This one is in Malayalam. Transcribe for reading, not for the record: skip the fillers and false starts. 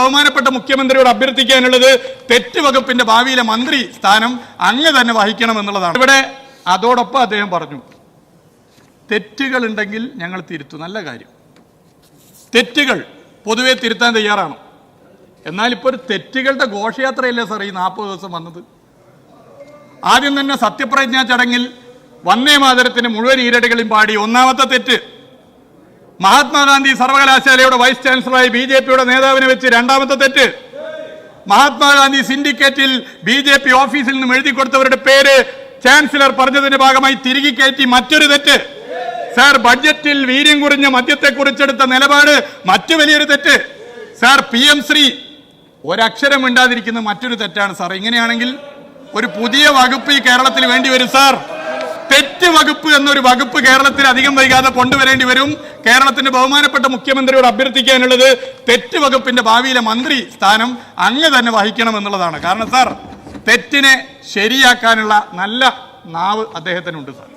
ബഹുമാനപ്പെട്ട മുഖ്യമന്ത്രിയോട് അഭ്യർത്ഥിക്കാനുള്ളത് തെറ്റ് വകുപ്പിന്റെ ഭാവിയിലെ മന്ത്രി സ്ഥാനം അങ്ങ് തന്നെ വഹിക്കണം എന്നുള്ളതാണ്. ഇവിടെ അതോടൊപ്പം അദ്ദേഹം പറഞ്ഞു, തെറ്റുകൾ ഉണ്ടെങ്കിൽ ഞങ്ങൾ തിരുത്തും. നല്ല കാര്യം, തെറ്റുകൾ പൊതുവെ തിരുത്താൻ തയ്യാറാണ്. എന്നാൽ ഇപ്പോൾ ഒരു തെറ്റുകളുടെ ഘോഷയാത്രയല്ലേ സാർ ഈ 40 ദിവസം വന്നത്? ആദ്യം തന്നെ സത്യപ്രതിജ്ഞാ ചടങ്ങിൽ വന്ദേ മാതരത്തിന് മുഴുവൻ ഈരടികളും പാടി. ഒന്നാമത്തെ തെറ്റ്, മഹാത്മാഗാന്ധി സർവകലാശാലയുടെ വൈസ് ചാൻസലറായി BJPയുടെ നേതാവിനെ വെച്ച്. രണ്ടാമത്തെ തെറ്റ്, മഹാത്മാഗാന്ധി സിൻഡിക്കേറ്റിൽ BJP ഓഫീസിൽ നിന്നും എഴുതി കൊടുത്തവരുടെ പേര് ചാൻസലർ പറഞ്ഞതിന്റെ ഭാഗമായി തിരികെ കയറ്റി. മറ്റൊരു തെറ്റ് സാർ, ബഡ്ജറ്റിൽ വീര്യം കുറഞ്ഞ മദ്യത്തെ കുറിച്ചെടുത്ത നിലപാട് മറ്റു വലിയൊരു തെറ്റ്. സാർ, PM ശ്രീ ഒരക്ഷരം മിണ്ടാതിരിക്കുന്ന മറ്റൊരു തെറ്റാണ് സാർ. ഇങ്ങനെയാണെങ്കിൽ ഒരു പുതിയ വകുപ്പ് ഈ കേരളത്തിൽ വേണ്ടി വരും സാർ. തെറ്റ് വകുപ്പ് എന്നൊരു വകുപ്പ് കേരളത്തിൽ അധികം വൈകാതെ കൊണ്ടുവരേണ്ടി വരും. കേരളത്തിന്റെ ബഹുമാനപ്പെട്ട മുഖ്യമന്ത്രിയോട് അഭ്യർത്ഥിക്കാനുള്ളത് തെറ്റ് വകുപ്പിന്റെ ഭാവിയിലെ മന്ത്രി സ്ഥാനം അങ്ങ് തന്നെ വഹിക്കണം എന്നുള്ളതാണ്. കാരണം സാർ, തെറ്റിനെ ശരിയാക്കാനുള്ള നല്ല നാവ് അദ്ദേഹത്തിനുണ്ട് സാർ.